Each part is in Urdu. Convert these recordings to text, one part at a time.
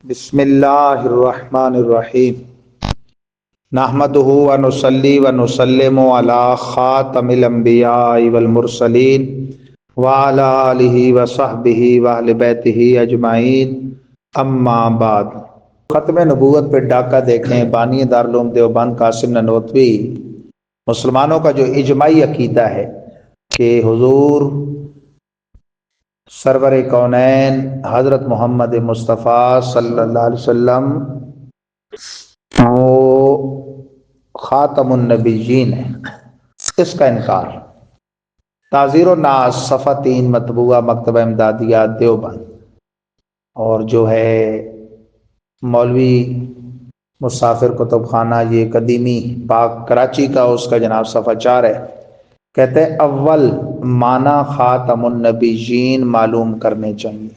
بسم اللہ الرحمن الرحیم نحمدہ و نصلی و نسلم علی خاتم الانبیاء والمرسلین وعلی آلہ و صحبہ و اہل بیتہ اجمعین اما بعد۔ ختم نبوت پہ ڈاکہ دیکھیں بانی دارالعلوم دیوبند قاسم ننوتوی مسلمانوں کا جو اجماعی عقیدہ ہے کہ حضور سرور کونین حضرت محمد مصطفیٰ صلی اللہ علیہ وسلم وہ خاتم النبیین ہے، اس کا انکار۔ تعزیر الناس صفحہ 3 مطبوعہ مکتبہ امدادیہ دیوبند، اور جو ہے مولوی مسافر کتب خانہ یہ قدیمی پاک کراچی کا، اس کا جناب صفحہ 4 ہے۔ کہتے ہیں اول معنی خاتم النبیین معلوم کرنے چاہیے۔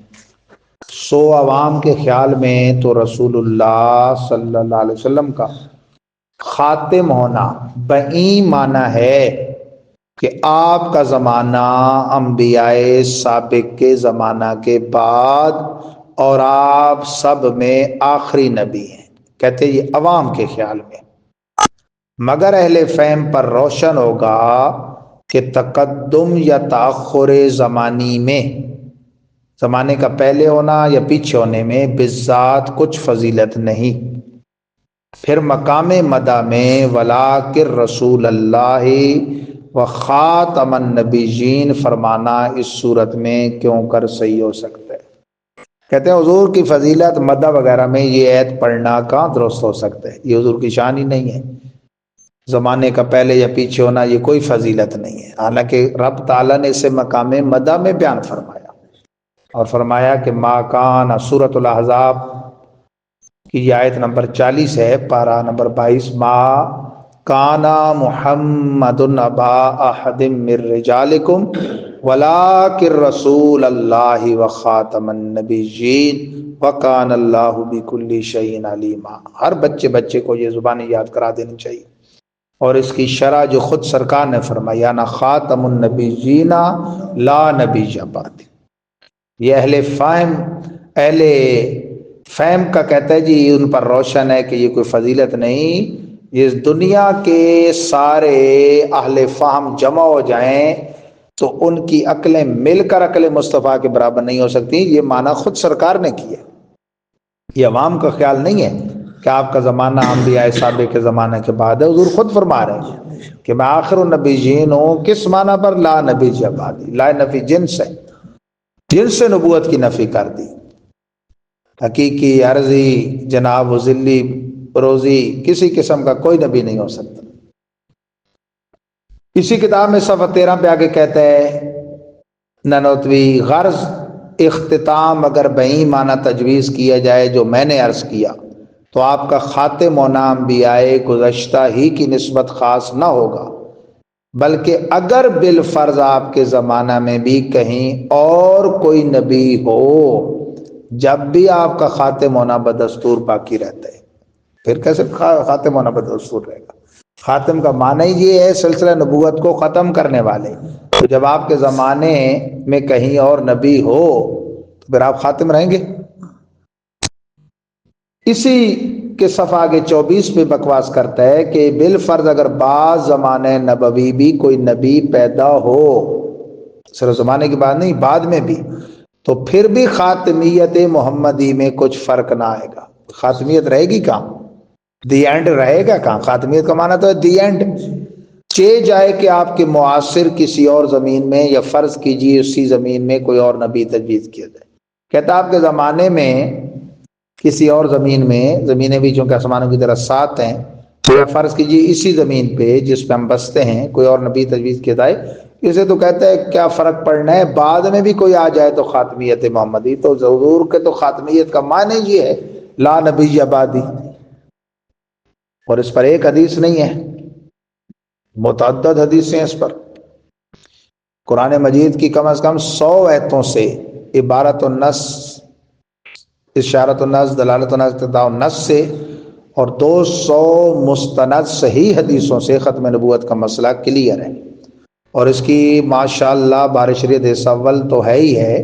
سو عوام کے خیال میں تو رسول اللہ صلی اللہ علیہ وسلم کا خاتم ہونا بئی معنی ہے کہ آپ کا زمانہ انبیاء سابق کے زمانہ کے بعد اور آپ سب میں آخری نبی ہیں۔ کہتے یہ عوام کے خیال میں، مگر اہل فہم پر روشن ہوگا کہ تقدم یا تاخر زمانی میں، زمانے کا پہلے ہونا یا پیچھے ہونے میں بالذات کچھ فضیلت نہیں۔ پھر مقام مدح میں ولاکر رسول اللہ و خاتم النبیین فرمانا اس صورت میں کیوں کر صحیح ہو سکتا ہے؟ کہتے ہیں حضور کی فضیلت مدح وغیرہ میں یہ ایت پڑھنا کہاں درست ہو سکتا ہے؟ یہ حضور کی شان ہی نہیں ہے۔ زمانے کا پہلے یا پیچھے ہونا یہ کوئی فضیلت نہیں ہے، حالانکہ رب تعالیٰ نے اسے مقام مدح میں بیان فرمایا، اور فرمایا کہ ما کان، سورۃ الاحزاب کی یہ آیت نمبر 40 ہے، پارہ نمبر 22، ما کانا محمد ابا احد من رجالکم ولکن رسول اللہ وخاتم النبیین وکان اللہ بکل شیء علیما۔ ہر بچے کو یہ زبانی یاد کرا دینی چاہیے، اور اس کی شرح جو خود سرکار نے فرمائی، انا خاتم النبیین لا نبی بعد۔ یہ اہل فہم کا کہتا ہے جی ان پر روشن ہے کہ یہ کوئی فضیلت نہیں۔ اس دنیا کے سارے اہل فہم جمع ہو جائیں تو ان کی عقلیں مل کر عقل مصطفیٰ کے برابر نہیں ہو سکتی۔ یہ معنی خود سرکار نے کیا، یہ عوام کا خیال نہیں ہے کہ آپ کا زمانہ انبیاء سابق کے زمانے کے بعد ہے۔ حضور خود فرما رہے ہیں کہ میں آخر النبیین ہوں۔ کس معنی پر؟ لا نبی بعدی۔ لا نفی جنس ہے، جنس سے نبوت کی نفی کر دی۔ حقیقی، عرضی، جناب و ذلی، روزی، کسی قسم کا کوئی نبی نہیں ہو سکتا۔ اسی کتاب میں صفحہ 13 پہ آگے کہتا ہے ننوتوی، غرض اختتام اگر بئی معنی تجویز کیا جائے جو میں نے عرض کیا تو آپ کا خاتم ہونا انبیاء گزشتہ ہی کی نسبت خاص نہ ہوگا، بلکہ اگر بالفرض آپ کے زمانہ میں بھی کہیں اور کوئی نبی ہو، جب بھی آپ کا خاتم ہونا بدستور باقی رہتا ہے۔ پھر کیسے خاتم ہونا بدستور رہے گا؟ خاتم کا معنی یہ ہے سلسلہ نبوت کو ختم کرنے والے۔ تو جب آپ کے زمانے میں کہیں اور نبی ہو تو پھر آپ خاتم رہیں گے۔ اسی کے صفحہ آگے 24 پہ بکواس کرتا ہے کہ بالفرض اگر بعض زمانے نبوی بھی کوئی نبی پیدا ہو، صرف زمانے کی بات نہیں، بعد میں بھی، تو پھر بھی خاتمیت محمدی میں کچھ فرق نہ آئے گا۔ خاتمیت رہے گی کہاں؟ دی اینڈ رہے گا کہاں؟ خاتمیت کا معنی تو ہے دی اینڈ۔ چہ جائے کہ آپ کے معاصر کسی اور زمین میں، یا فرض کیجیے اسی زمین میں کوئی اور نبی تجویز کیا جائے، کہتا آپ کے زمانے میں کسی اور زمین میں، زمینیں بھی چونکہ آسمانوں کی طرح 7 ہیں، تو یا فرض کیجیے اسی زمین پہ جس پہ ہم بستے ہیں کوئی اور نبی تجویز کیا جائے، اسے تو کہتا ہے کیا فرق پڑنا ہے، بعد میں بھی کوئی آ جائے تو خاتمیت محمدی۔ تو حضور کے تو خاتمیت کا معنی یہ ہے لا نبی بعدی، اور اس پر ایک حدیث نہیں ہے، متعدد حدیثیں اس پر۔ قرآن مجید کی کم از کم 100 آیتوں سے عبارت النص، اشارت النص، دلالت النص، اقتضاء النص سے، اور 200 مستند صحیح حدیثوں سے ختم نبوت کا مسئلہ کلیئر ہے، اور اس کی ماشاءاللہ بار شریعت حصہ اول تو ہے ہی ہے،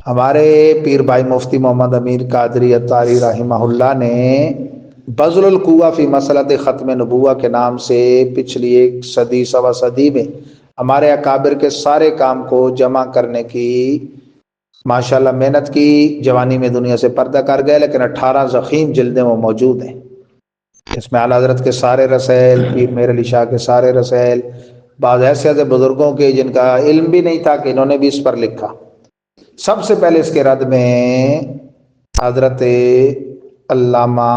ہمارے پیر بھائی مفتی محمد امیر قادری اطاری رحمہ اللہ نے بذل القوہ فی مسئلۃ ختم نبوہ کے نام سے پچھلی ایک صدی سوا صدی میں ہمارے اکابر کے سارے کام کو جمع کرنے کی ماشاءاللہ محنت کی. جوانی میں دنیا سے پردہ کر گئے لیکن 18 ضخیم جلدیں وہ موجود ہیں. اس میں اعلیٰ حضرت کے سارے رسائل، پیر میر علی شاہ کے سارے رسائل، بعض ایسے ایسے بزرگوں کے جن کا علم بھی نہیں تھا کہ انہوں نے بھی اس پر لکھا. سب سے پہلے اس کے رد میں حضرت علامہ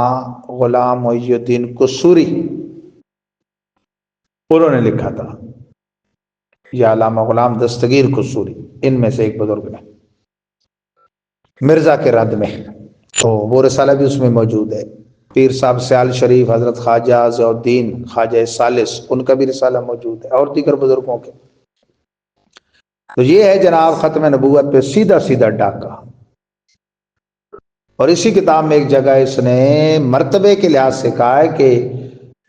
غلام محی الدین قصوری انہوں نے لکھا تھا، یا علامہ غلام دستگیر قصوری، ان میں سے ایک بزرگ نے مرزا کے رد میں. تو وہ رسالہ بھی اس میں موجود ہے. پیر صاحب سیال شریف حضرت خواجہ ضیاء الدین خواجہ ثالث، ان کا بھی رسالہ موجود ہے، اور دیگر بزرگوں کے. تو یہ ہے جناب ختم نبوت پہ سیدھا سیدھا ڈاکہ. اور اسی کتاب میں ایک جگہ اس نے مرتبے کے لحاظ سے کہا ہے کہ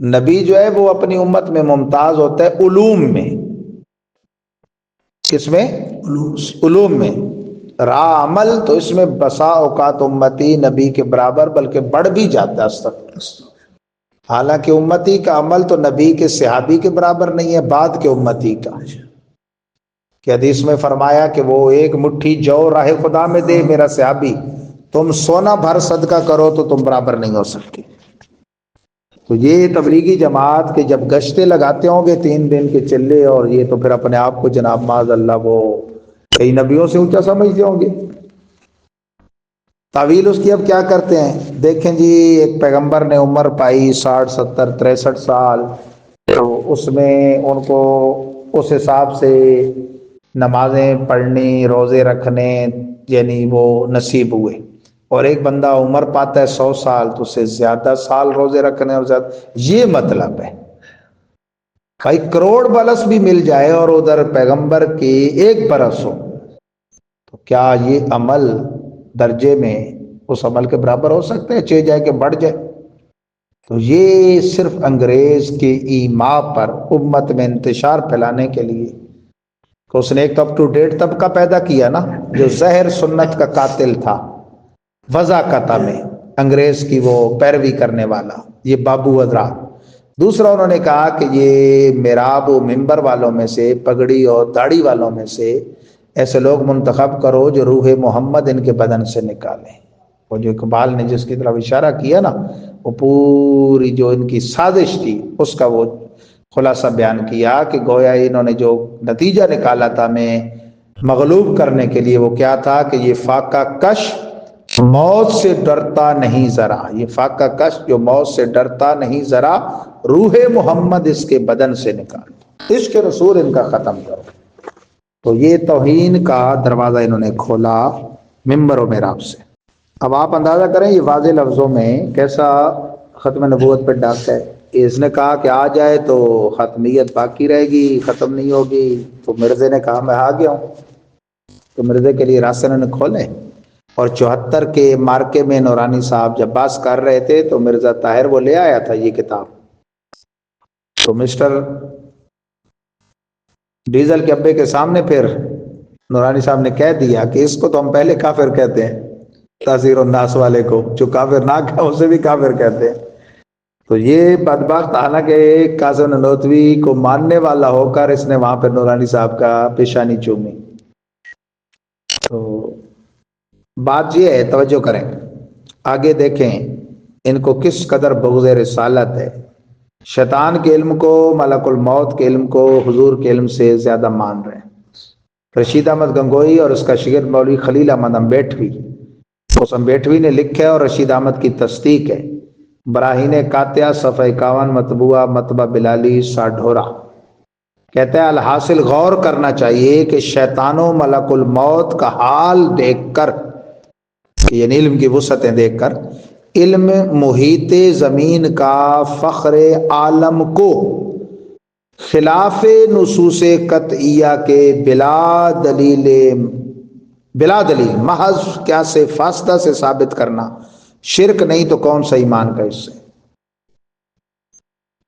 نبی جو ہے وہ اپنی امت میں ممتاز ہوتا ہے علوم میں. کس میں؟ علوم میں. راہ عمل تو اس میں بسا اوقات امتی نبی کے برابر بلکہ بڑھ بھی جاتا ہے استغفر. حالانکہ امتی کا عمل تو نبی کے صحابی کے برابر نہیں ہے، بعد کے امتی کا. کہ حدیث میں فرمایا کہ وہ ایک مٹھی جو راہ خدا میں دے میرا صحابی، تم سونا بھر صدقہ کرو تو تم برابر نہیں ہو سکتے. تو یہ تبلیغی جماعت کے جب گشتے لگاتے ہوں گے 3 دن کے چلے، اور یہ تو پھر اپنے آپ کو جناب معاذ اللہ وہ کئی نبیوں سے اونچا سمجھتے ہوں گے. تعویل اس کی اب کیا کرتے ہیں دیکھیں جی. ایک پیغمبر نے عمر پائی 60 70 63 سال، تو اس میں ان کو اس حساب سے نمازیں پڑھنی، روزے رکھنے یعنی وہ نصیب ہوئے. اور ایک بندہ عمر پاتا ہے 100 سال تو اسے زیادہ سال روزے رکھنے اور زیادہ. یہ مطلب ہے بھائی کروڑ برس بھی مل جائے اور ادھر پیغمبر کی 1 برس ہو، تو کیا یہ عمل درجے میں اس عمل کے برابر ہو سکتے ہیں؟ چہ جائے کہ بڑھ جائے. تو یہ صرف انگریز کے ایما پر امت میں انتشار پھیلانے کے لیے کہ اس نے ایک اپ ٹو ڈیٹ طبقہ پیدا کیا نا، جو زہر سنت کا قاتل تھا وضاقتہ میں، انگریز کی وہ پیروی کرنے والا، یہ بابو ودرا. دوسرا انہوں نے کہا کہ یہ محراب و منبر والوں میں سے، پگڑی اور داڑھی والوں میں سے ایسے لوگ منتخب کرو جو روح محمد ان کے بدن سے نکالیں. وہ جو اقبال نے جس کی طرف اشارہ کیا نا، وہ پوری جو ان کی سازش تھی اس کا وہ خلاصہ بیان کیا کہ گویا انہوں نے جو نتیجہ نکالا تھا میں مغلوب کرنے کے لیے، وہ کیا تھا کہ یہ فاقہ کش موت سے ڈرتا نہیں ذرا، یہ فاقہ کش جو موت سے ڈرتا نہیں ذرا، روح محمد اس کے بدن سے نکالو، عشق رسول ان کا ختم کرو. تو یہ توہین کا دروازہ انہوں نے کھولا منبر و محراب سے. اب آپ اندازہ کریں یہ واضح لفظوں میں کیسا ختم نبوت پہ ڈاکہ ہے. اس نے کہا کہ آ جائے تو ختمیت باقی رہے گی، ختم نہیں ہوگی. تو مرزے نے کہا میں آ گیا ہوں. تو مرزے کے لیے راستے انہوں نے کھولے. اور 74 کے مارکے میں نورانی صاحب جب باس کر رہے تھے تو مرزا طاہر وہ لے آیا تھا یہ کتاب. تو مسٹر ڈیزل کے ابے کے سامنے پھر نورانی صاحب نے کہہ دیا کہ اس کو تو ہم پہلے کافر کہتے ہیں، تاثیر الناس والے کو، جو کافر نہ کہا اسے بھی کافر کہتے ہیں. تو یہ بدبخت حالانکہ قاسم نانوتوی کو ماننے والا ہو کر اس نے وہاں پہ نورانی صاحب کا پیشانی چومی. تو بات یہ ہے، توجہ کریں آگے دیکھیں ان کو کس قدر بغض رسالت ہے. شیطان کے علم کو، ملک الموت کے علم کو حضور کے علم سے زیادہ مان رہے ہیں. رشید احمد گنگوئی اور اس کا شاگرد مولوی خلیل احمد امبیٹوی، اس امبیٹوی نے لکھا ہے اور رشید احمد کی تصدیق ہے. براہین قاطعہ صفحہ 51 مطبوعہ مطبع بلالی ساڈھورا کہتا ہے الحاصل غور کرنا چاہیے کہ شیطان و ملک الموت کا حال دیکھ کر، یعنی علم کی وسعتیں دیکھ کر، علم محیط زمین کا فخر عالم کو خلاف نصوص قطعیہ کے بلا دلیل محض کیا سے فاصلہ سے ثابت کرنا شرک نہیں تو کون سا ایمان کا اس سے.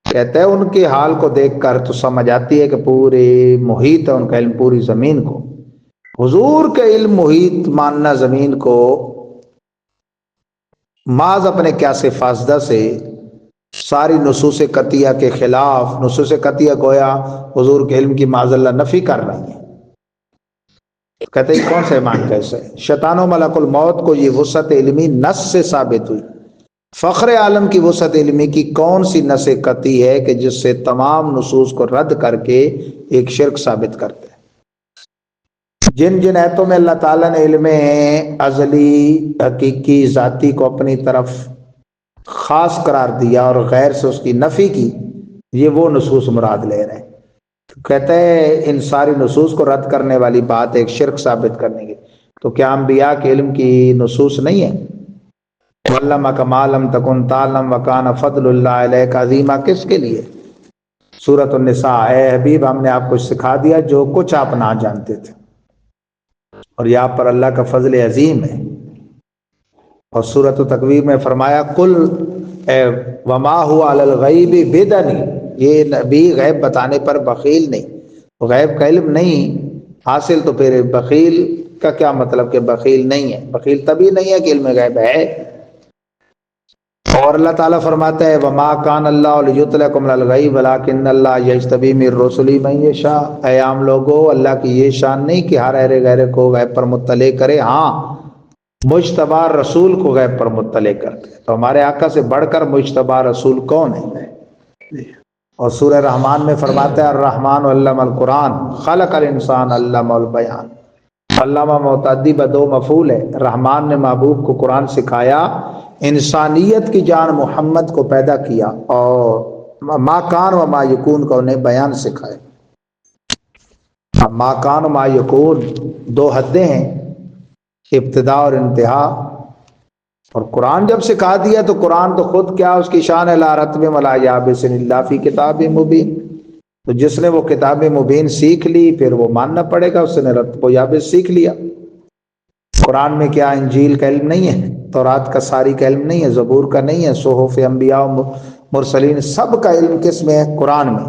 کہتا ہے ان کے حال کو دیکھ کر تو سمجھ آتی ہے کہ پورے محیط ہے ان کا علم، پوری زمین کو حضور کے علم محیط ماننا زمین کو معاذ اپنے قیاس فاسدہ سے ساری نصوص قطعیہ کے خلاف، نصوص قطعیہ گویا حضور کے علم کی معاذ اللہ نفی کر رہی ہیں. کہتے ہیں کون سے ایمان کیسے؟ شیطان و ملک الموت کو یہ وسعت علمی نص سے ثابت ہوئی. فخر عالم کی وسعت علمی کی کون سی نص قطعی ہے کہ جس سے تمام نصوص کو رد کر کے ایک شرک ثابت کرتے ہیں؟ جن جن ایتوں میں اللہ تعالیٰ نے علم ازلی حقیقی ذاتی کو اپنی طرف خاص قرار دیا اور غیر سے اس کی نفی کی، یہ وہ نصوص مراد لے رہے ہیں. کہتے ہیں ان ساری نصوص کو رد کرنے والی بات ایک شرک ثابت کرنے کی. تو کیا انبیاء کے علم کی نصوص نہیں ہے؟ وَعَلَّمَكَ مَا لَمْ تَكُنْ تَعْلَمْ وَكَانَ فَضْلُ اللَّهِ عَلَيْكَ عَظِيمًا کس کے لیے؟ سورۃ النساء. اے حبیب ہم نے آپ کو سکھا دیا جو کچھ آپ نہ جانتے تھے، اور یہاں پر اللہ کا فضل عظیم ہے. اور سورۃ تکویر میں فرمایا کل وما هو علی الغیب بدنی، یہ نبی غیب بتانے پر بخیل نہیں، غیب کا علم نہیں حاصل. تو پھر بخیل کا کیا مطلب کہ بخیل نہیں ہے؟ بخیل تبھی نہیں ہے کہ علم غیب ہے. اور اللہ تعالیٰ فرماتا ہے وما کان اللہ لیطلعکم علی الغیب ولکن اللہ یجتبی من رسلہ من یشاء. اے عام لوگو، اللہ کی یہ شان نہیں کہ ہر ایرے غیرے کو غیب پر مطلع کرے، ہاں مجتبی رسول کو غیب پر مطلع کرتے. تو ہمارے آقا سے بڑھ کر مجتبی رسول کون ہے؟ اور سورہ رحمان میں فرماتا ہے الرحمن علم القرآن خلق الانسان علمہ البیان. علامہ متعدی بدو مفعول ہے. رحمان نے محبوب کو قرآن سکھایا، انسانیت کی جان محمد کو پیدا کیا، اور ما کان و ما یکون کو انہیں بیان سکھائے. ما کان و ما یکون دو حدیں ہیں، ابتدا اور انتہا. اور قرآن جب سکھا دیا تو قرآن تو خود کیا اس کی شان ہے، لا رتب ولا یابس الا فی کتاب مبین. تو جس نے وہ کتاب مبین سیکھ لی پھر وہ ماننا پڑے گا، اس نے رتب و یابس سیکھ لیا. قرآن میں کیا انجیل کا علم نہیں ہے، تورات کا ساری کا علم نہیں ہے، زبور کا نہیں ہے، صحف انبیاء و مرسلین سب کا علم کس میں ہے؟ قرآن میں.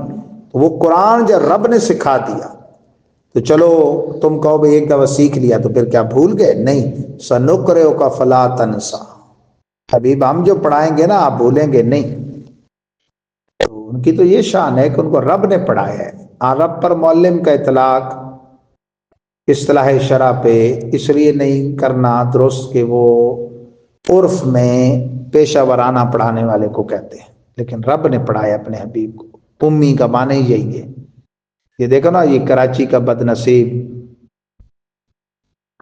تو وہ قرآن جب رب نے سکھا دیا تو چلو تم کہو بھئی ایک دفعہ سیکھ لیا تو پھر کیا بھول گئے؟ نہیں. سنقرئک فلا تنسیٰ، حبیب ہم جو پڑھائیں گے نا آپ بھولیں گے نہیں. تو ان کی تو یہ شان ہے کہ ان کو رب نے پڑھایا ہے. رب پر معلم کا اطلاق اصطلاح شرع پہ اس لیے نہیں کرنا درست کہ وہ عرف میں پیشہ ورانہ پڑھانے والے کو کہتے ہیں، لیکن رب نے پڑھایا اپنے حبیب کو. امی کا معنی یہی ہے. یہ دیکھو نا، یہ کراچی کا بد نصیب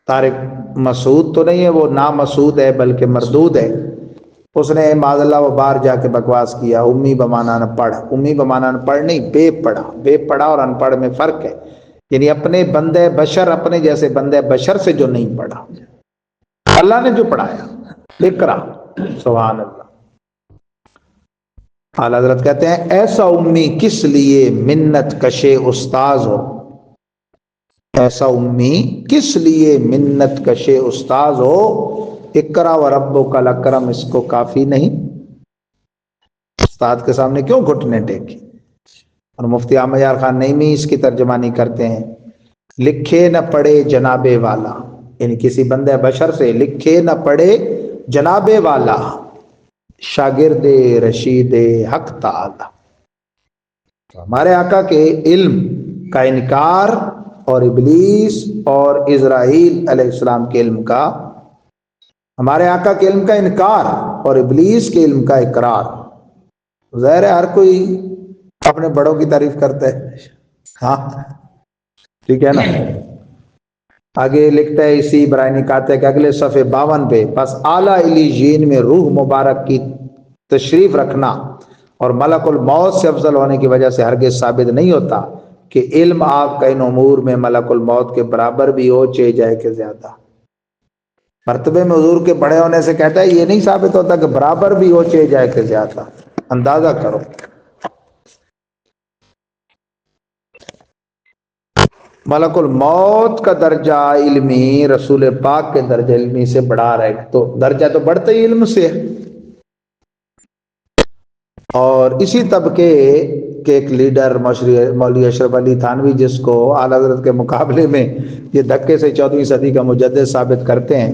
طارق مسعود تو نہیں ہے، وہ نامسعود ہے بلکہ مردود ہے. اس نے معاذ اللہ وہ باہر جا کے بکواس کیا امی بمانا نہ پڑھ. امی بمانا نہ پڑھ نہیں، بے پڑھا. بے پڑھا اور ان پڑھ میں فرق ہے. یعنی اپنے بندے بشر، اپنے جیسے بندے بشر سے جو نہیں پڑھا، اللہ نے جو پڑھایا. اقرا. سبحان اللہ. اعلیٰ حضرت کہتے ہیں ایسا امی کس لیے منت کشے استاذ ہو، ایسا امی کس لیے منت کشے استاذ ہو. اقرا و ربک الاکرم اس کو کافی نہیں؟ استاد کے سامنے کیوں گھٹنے ٹیکے؟ اور مفتی احمد یار خان نعیمی اس کی ترجمانی کرتے ہیں لکھے نہ پڑے جناب والا، یعنی کسی بندے بشر سے لکھے نہ پڑے جناب والا، شاگرد رشید حق تعالی. ہمارے آقا کے علم کا انکار اور ابلیس اور اسرائیل علیہ السلام کے علم کا، ہمارے آقا کے علم کا انکار اور ابلیس کے علم کا اقرار. ظاہر ہے ہر کوئی اپنے بڑوں کی تعریف کرتا ہے، ہاں ٹھیک ہے نا. آگے لکھتا ہے اسی برائے نکاتے کہ اگلے صفحے 52 پہ پس اعلیٰ علیین میں روح مبارک کی تشریف رکھنا اور ملک الموت سے افضل ہونے کی وجہ سے ہرگز ثابت نہیں ہوتا کہ علم آپ کا ان امور میں ملک الموت کے برابر بھی ہو چاہے جائے کہ زیادہ. مرتبے میں حضور کے بڑے ہونے سے کہتا ہے یہ نہیں ثابت ہوتا کہ برابر بھی ہو چاہے جائے کہ زیادہ. اندازہ کرو. ملک الموت کا درجہ علمی رسول پاک کے درجہ علمی سے بڑھا رہے، تو درجہ تو بڑھتا ہی علم سے ہے. اور اسی طبقے کے ایک لیڈر مولوی اشرف علی تھانوی، جس کو اعلیٰ حضرت کے مقابلے میں یہ دھکے سے 14ویں صدی کا مجدد ثابت کرتے ہیں،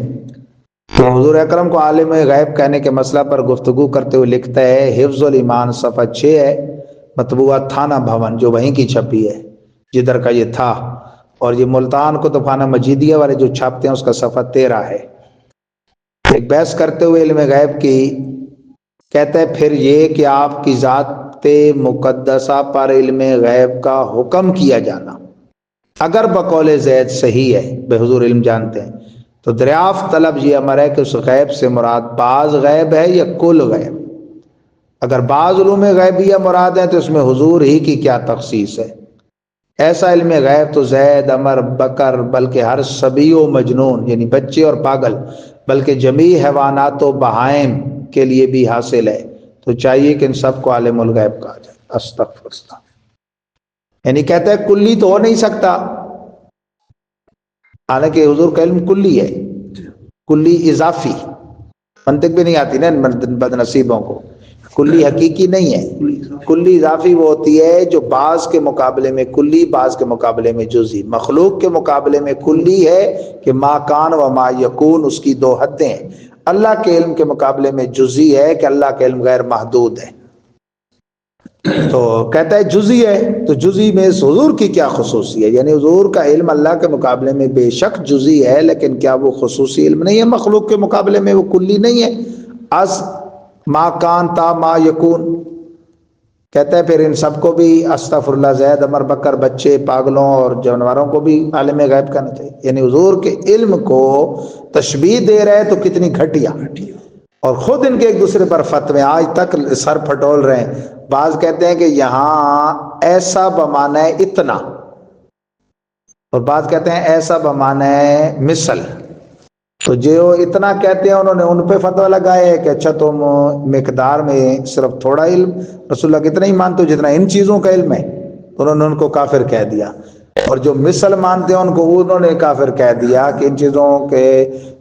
تو حضور اکرم کو عالم غیب کہنے کے مسئلہ پر گفتگو کرتے ہوئے لکھتا ہے، حفظ الایمان صفحہ 6 ہے، مطبوعہ تھانہ بھون جو وہیں کی چھپی ہے جدھر کا یہ تھا، اور یہ ملتان کتب خانہ مجیدیہ والے جو چھاپتے ہیں اس کا صفحہ 13 ہے۔ ایک بحث کرتے ہوئے علم غیب کی کہتا ہے، پھر یہ کہ آپ کی ذات مقدسہ پر علم غیب کا حکم کیا جانا اگر بقول زید صحیح ہے، بے حضور علم جانتے ہیں، تو دریافت طلب یہ امر ہے کہ اس غیب سے مراد بعض غیب ہے یا کل غیب؟ اگر بعض علوم غیبیہ مراد ہے تو اس میں حضور ہی کی کیا تخصیص ہے؟ ایسا علم غیب تو زید، عمر، بکر، بلکہ ہر صبی و مجنون یعنی بچے اور پاگل، بلکہ جمیع حیوانات و بہائم کے لیے بھی حاصل ہے، تو چاہیے کہ ان سب کو عالم الغیب کہا جائے۔ استغفر اللہ، یعنی کہتا ہے کلی تو ہو نہیں سکتا، حالانکہ حضور کا علم کلی ہے، کلی اضافی، منطق بھی نہیں آتی نا ان بد نصیبوں کو، کلی حقیقی نہیں ہے، کلی اضافی وہ ہوتی ہے جو بعض کے مقابلے میں کلی، بعض کے مقابلے میں جزئی۔ مخلوق کے مقابلے میں کلی ہے کہ ما کان و ما یکون، اس کی دو حدیں ہیں۔ اللہ کے علم کے مقابلے میں جزئی ہے کہ اللہ کا علم غیر محدود ہے۔ تو کہتا ہے جزئی ہے، تو جزئی میں حضور کی کیا خصوصی ہے؟ یعنی حضور کا علم اللہ کے مقابلے میں بے شک جزئی ہے، لیکن کیا وہ خصوصی علم نہیں ہے؟ مخلوق کے مقابلے میں وہ کلی نہیں ہے۔ از ما کان تا ما یکون، کہتا ہے پھر ان سب کو بھی استغفر اللہ، زید، عمر، بکر، بچے، پاگلوں اور جانوروں کو بھی عالم غیب کرنا چاہیے۔ یعنی حضور کے علم کو تشبیہ دے رہے تو کتنی گھٹیا، اور خود ان کے ایک دوسرے پر فتوے آج تک سر پھٹول رہے ہیں۔ بعض کہتے ہیں کہ یہاں ایسا بمانا ہے اتنا، اور بعض کہتے ہیں ایسا بمانا ہے مثل، تو جو اتنا کہتے ہیں انہوں نے ان پہ فتویٰ لگائے ہے کہ اچھا تم مقدار میں صرف تھوڑا علم رسول اللہ کتنا ہی مانتے ہو جتنا ان چیزوں کا علم ہے، انہوں نے ان کو کافر کہہ دیا، اور جو مثل مانتے ہیں ان کو انہوں نے کافر کہہ دیا کہ ان چیزوں کے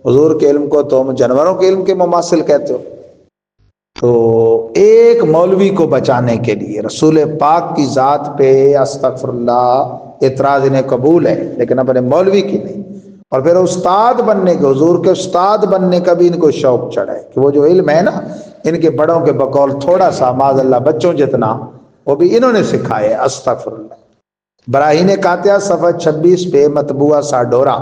حضور کے علم کو تم جانوروں کے علم کے مماثل کہتے ہو۔ تو ایک مولوی کو بچانے کے لیے رسول پاک کی ذات پہ استغفر اللہ اعتراض انہیں قبول ہے، لیکن اپنے مولوی کی نہیں، اور پھر استاد بننے کے، حضور کے استاد بننے کا بھی ان کو شوق چڑھا ہے کہ وہ جو علم ہے نا ان کے بڑوں کے بقول تھوڑا سا معاذ اللہ بچوں جتنا، وہ بھی انہوں نے سکھائے۔ استغفر اللہ۔ براہین قاطعہ صفحہ 26 پہ مطبوعہ ساڈورا،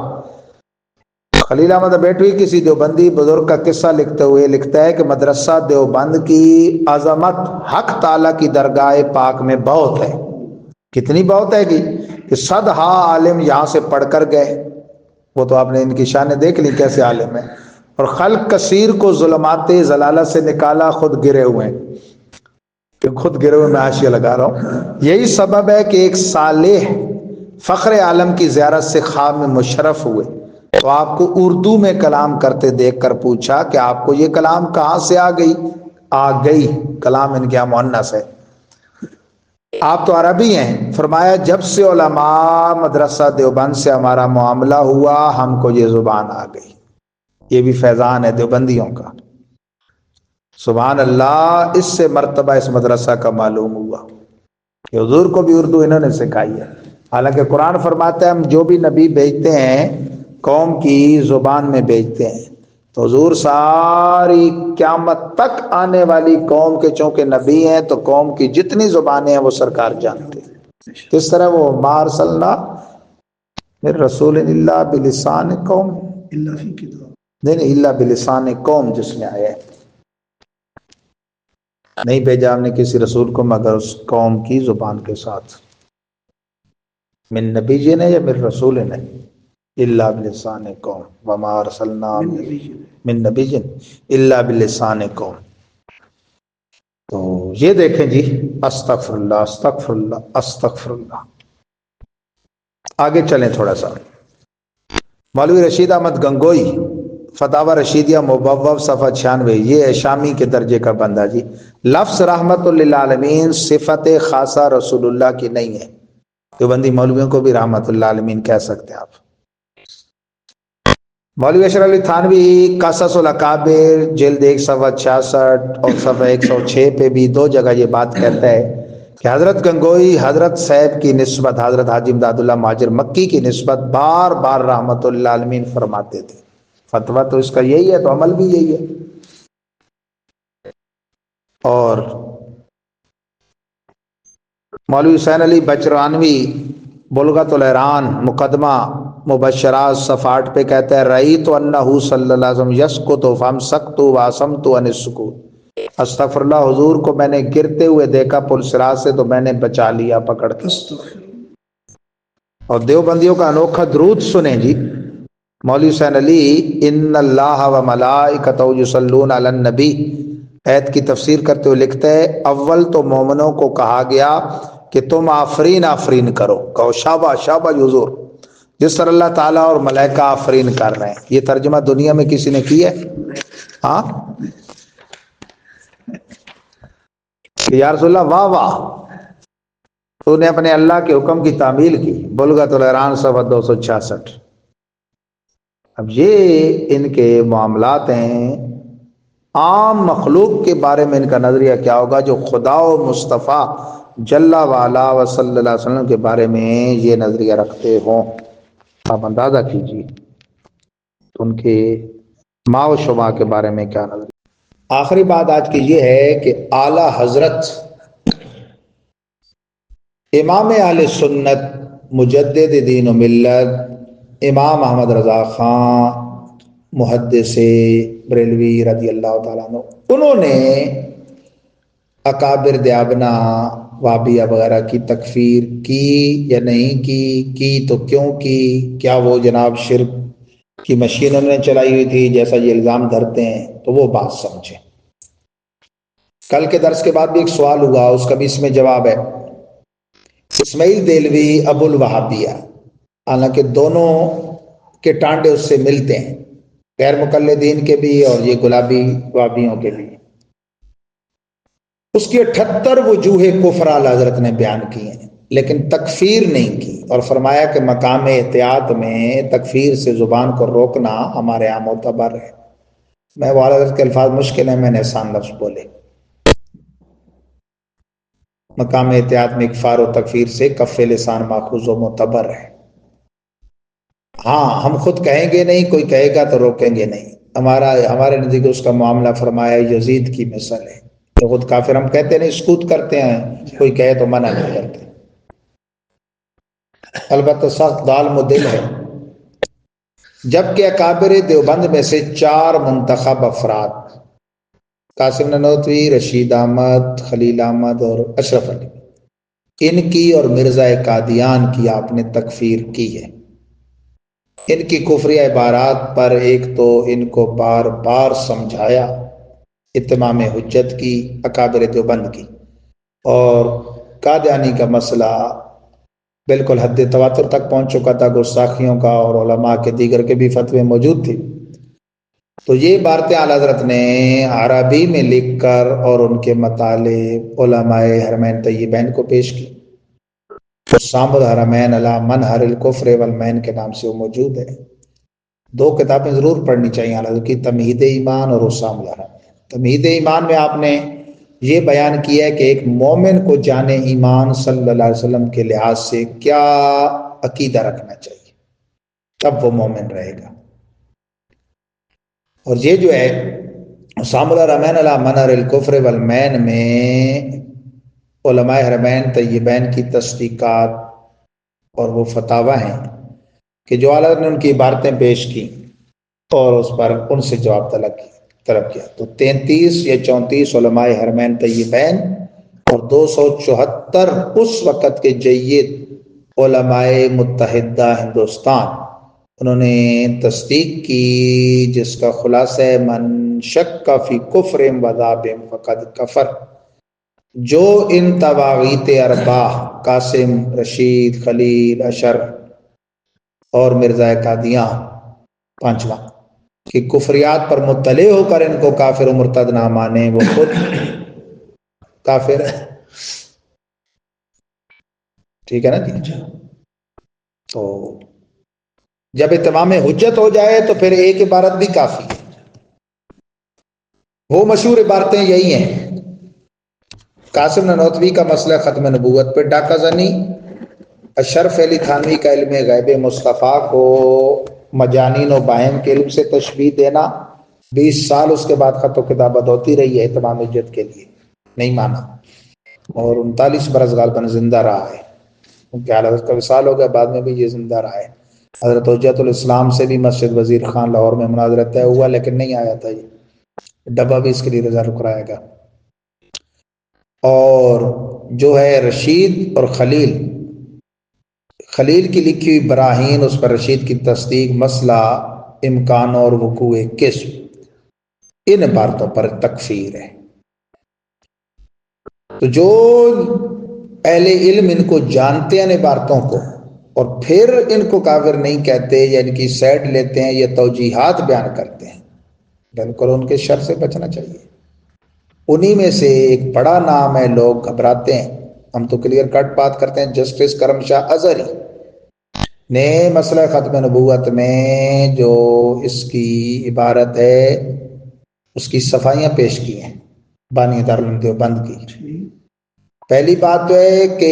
خلیل احمد بیٹوی کسی دیوبندی بزرگ کا قصہ لکھتے ہوئے لکھتا ہے کہ مدرسہ دیوبند کی عظمت حق تعالیٰ کی درگاہ پاک میں بہت ہے۔ کتنی بہت ہے کہ 100 عالم یہاں سے پڑھ کر گئے، وہ تو آپ نے ان کی شانیں دیکھ لی کیسے عالم ہے، اور خلق کثیر کو ظلمات ضلالت سے نکالا، خود گرے ہوئے ہیں، کہ خود گرے ہوئے میں حاشیہ لگا رہا ہوں۔ یہی سبب ہے کہ ایک صالح فخر عالم کی زیارت سے خواب میں مشرف ہوئے تو آپ کو اردو میں کلام کرتے دیکھ کر پوچھا کہ آپ کو یہ کلام کہاں سے آ گئی، کلام ان کے یہاں مؤنث ہے، آپ تو عربی ہیں۔ فرمایا جب سے علماء مدرسہ دیوبند سے ہمارا معاملہ ہوا ہم کو یہ زبان آ گئی۔ یہ بھی فیضان ہے دیوبندیوں کا، سبحان اللہ۔ اس سے مرتبہ اس مدرسہ کا معلوم ہوا کہ حضور کو بھی اردو انہوں نے سکھائی ہے، حالانکہ قرآن فرماتا ہے ہم جو بھی نبی بھیجتے ہیں قوم کی زبان میں بھیجتے ہیں، تو حضور ساری قیامت تک آنے والی قوم کے چونکہ نبی ہیں تو قوم کی جتنی زبانیں ہیں وہ سرکار جانتے ہیں۔ کس طرح وہ ما ارسلنا من رسول الا بلسان قوم، نہیں الا بلسان قوم جس میں آیا ہے، نہیں بھیجا ہم نے کسی رسول کو مگر اس قوم کی زبان کے ساتھ۔ من نبی جی نے یا من رسول نے، الا بلسان قوم، وما ارسلنا من نبی جی الا بلسان قوم۔ تو یہ دیکھیں جی، استغفر اللہ استغفر اللہ استغفر اللہ۔ آگے چلیں تھوڑا سا، مولوی رشید احمد گنگوئی فتاوی رشیدیہ مبوب صفحہ 96، یہ ہے شامی کے درجے کا بندہ جی۔ لفظ رحمت للعالمین صفت خاصہ رسول اللہ کی نہیں ہے، دیوبندی مولویوں کو بھی رحمت للعالمین کہہ سکتے ہیں آپ۔ مولوی اشرف علی تھانوی قصص الاکابر جلد 1 صفحہ 66 اور صفحہ 106 پہ بھی 2 جگہ یہ بات کہتا ہے کہ حضرت گنگوئی حضرت صاحب کی نسبت حضرت حاجی امداد اللہ مہاجر مکی کی نسبت بار بار رحمت اللہ عالمین فرماتے تھے. فتویٰ تو اس کا یہی ہے تو عمل بھی یہی ہے. اور مولوی حسین علی بچرانوی بلغت الحران مقدمہ مبشرات صفحہ 8 پہ کہتا ہے رأیت انہ صلی اللہ علیہ وسلم یسکت فامسکت واسمت عن السکوت. استغفر اللہ، حضور کو میں نے گرتے ہوئے دیکھا پل صراط سے تو میں نے بچا لیا پکڑ کے. اور دیوبندیوں کا انوکھا درود سنیں جی. مولوی حسین علی ان اللہ و ملائکتہ یصلون علی النبی ایت کی تفسیر کرتے ہوئے لکھتے ہیں اول تو مومنوں کو کہا گیا کہ تم آفرین آفرین کرو. کہو شابہ شابہ حضور، جس طرح اللہ تعالیٰ اور ملائکہ آفرین کر رہے ہیں. یہ ترجمہ دنیا میں کسی نے کی ہے؟ ہاں یا رسول اللہ واہ واہ، تو نے اپنے اللہ کے حکم کی تعمیل کی. بلغت الحران صفحہ 266. اب یہ ان کے معاملات ہیں. عام مخلوق کے بارے میں ان کا نظریہ کیا ہوگا جو خدا و مصطفیٰ جل وعلا و صلی اللہ علیہ وسلم کے بارے میں یہ نظریہ رکھتے ہوں. آپ اندازہ کیجیے تو ان کے ما و شما کے بارے میں کیا نظریہ. آخری بات آج کی یہ ہے کہ اعلی حضرت امام اہل سنت مجدد دین و ملت امام احمد رضا خان محدث بریلوی رضی اللہ تعالیٰ عنہ، انہوں نے اکابر دیابنا وابیہ وغیرہ کی تکفیر کی یا نہیں کی تو کیوں کی؟ کیا وہ جناب شرک کی مشین انہوں نے چلائی ہوئی تھی جیسا یہ الزام دھرتے ہیں؟ تو وہ بات سمجھیں. کل کے درس کے بعد بھی ایک سوال ہوا، اس کا بھی اس میں جواب ہے. اسماعیل دیلوی ابو الوہابیہ، حالانکہ دونوں کے ٹانڈے اس سے ملتے ہیں، غیر مقلدین کے بھی اور یہ گلابی وابیوں کے بھی. اس کی 78 وجوہ کفر اعلیٰ حضرت نے بیان کی ہیں لیکن تکفیر نہیں کی، اور فرمایا کہ مقام احتیاط میں تکفیر سے زبان کو روکنا ہمارے یہاں معتبر ہے. میں وہ اعلیٰ حضرت کے الفاظ مشکل ہیں، میں نے آسان لفظ بولے. مقام احتیاط میں اکفار و تکفیر سے کف لسان ماخوذ و معتبر ہے. ہاں ہم خود کہیں گے نہیں، کوئی کہے گا تو روکیں گے نہیں. ہمارے نزدیک اس کا معاملہ فرمایا یزید کی مثل ہے. تو خود کافر ہم کہتے نہیں، سکوت کرتے ہیں، کوئی کہے تو منع نہیں کرتے. البتہ سخت دال مدل ہے. جبکہ اکابر دیوبند میں سے 4 منتخب افراد قاسم ننوتوی، رشید احمد، خلیل احمد اور اشرف علی، ان کی اور مرزا قادیان کی آپ نے تکفیر کی ہے. ان کی کفریہ عبارات پر ایک تو ان کو بار بار سمجھایا، اتمام حجت کی اکابر دیوبند کی، اور قادیانی کا مسئلہ بالکل حد تواتر تک پہنچ چکا تھا. گستاخیوں کا اور علماء کے دیگر کے بھی فتوے موجود تھے. تو یہ باتیں اعلیٰ حضرت نے عربی میں لکھ کر اور ان کے مطالب علماء حرمین طیبین کو پیش کی. حسام الحرمین علی منہر الکفر والمین کے نام سے وہ موجود ہے. 2 کتابیں ضرور پڑھنی چاہیے اعلیٰ حضرت کی، تمہید ایمان اور حسام الحرمین. تمہید ایمان میں آپ نے یہ بیان کیا ہے کہ ایک مومن کو جان ایمان صلی اللہ علیہ وسلم کے لحاظ سے کیا عقیدہ رکھنا چاہیے، تب وہ مومن رہے گا. اور یہ جو ہے حسام الحرمین علی منہر الکفر والمین میں علماء حرمین طیبین کی تصدیقات اور وہ فتاوی ہیں کہ جو اعلیٰ نے ان کی عبارتیں پیش کی اور اس پر ان سے جواب طلب کیا. تو 33 یا 34 علماء حرمین طیبین اور 274 اس وقت کے جید علماء متحدہ ہندوستان، انہوں نے تصدیق کی، جس کا خلاصہ ہے من شک فی کفر وذاب فقد کفر. جو ان طواغیت اربعہ قاسم، رشید، خلیل، اشر اور مرزا قادیاں 5واں کہ کفریات پر مطلع ہو کر ان کو کافر و مرتد نہ مانے، وہ خود کافر ہے. ٹھیک ہے نا جی؟ تو جب اتمام حجت ہو جائے تو پھر ایک عبارت بھی کافی ہے. وہ مشہور عبارتیں یہی ہیں، قاسم نانوتوی کا مسئلہ ختم نبوت پہ ڈاکہ زنی، اشرف علی تھانوی کا علم غیب مصطفیٰ کو مجانین و باہم کے علم سے تشبیہ دینا، 20 سال اس کے بعد خط و کتابت ہوتی رہی ہے اہتمام حجت کے لیے، نہیں مانا، اور 39 برس غالباً زندہ رہا ہے، کیونکہ اعلیٰ حضرت کا وصال ہو گیا، بعد میں بھی یہ زندہ رہا ہے۔ حضرت حجت الاسلام سے بھی مسجد وزیر خان لاہور میں مناظرہ طے ہوا لیکن نہیں آیا تھا، یہ ڈبہ بھی اس کے لیے ریزرو کرایا گیا۔ اور جو ہے رشید اور خلیل، خلیل کی لکھی ہوئی براہین، اس پر رشید کی تصدیق، مسئلہ امکان اور وقوع قسم، ان عبارتوں پر تکفیر ہے۔ تو جو اہل علم ان کو جانتے ہیں عبارتوں کو اور پھر ان کو کافر نہیں کہتے یا ان کی سائڈ لیتے ہیں یا توجیحات بیان کرتے ہیں، بالکل ان کے شر سے بچنا چاہیے۔ انہی میں سے ایک بڑا نام ہے، لوگ گھبراتے ہیں، ہم تو کلیئر کٹ بات کرتے ہیں، جسٹس کرم شاہ ازہری نے مسئلہ ختم نبوت میں جو اس کی عبارت ہے اس کی صفائیاں پیش کی ہیں بانی دارالعلوم دیوبند کی۔ پہلی بات تو ہے کہ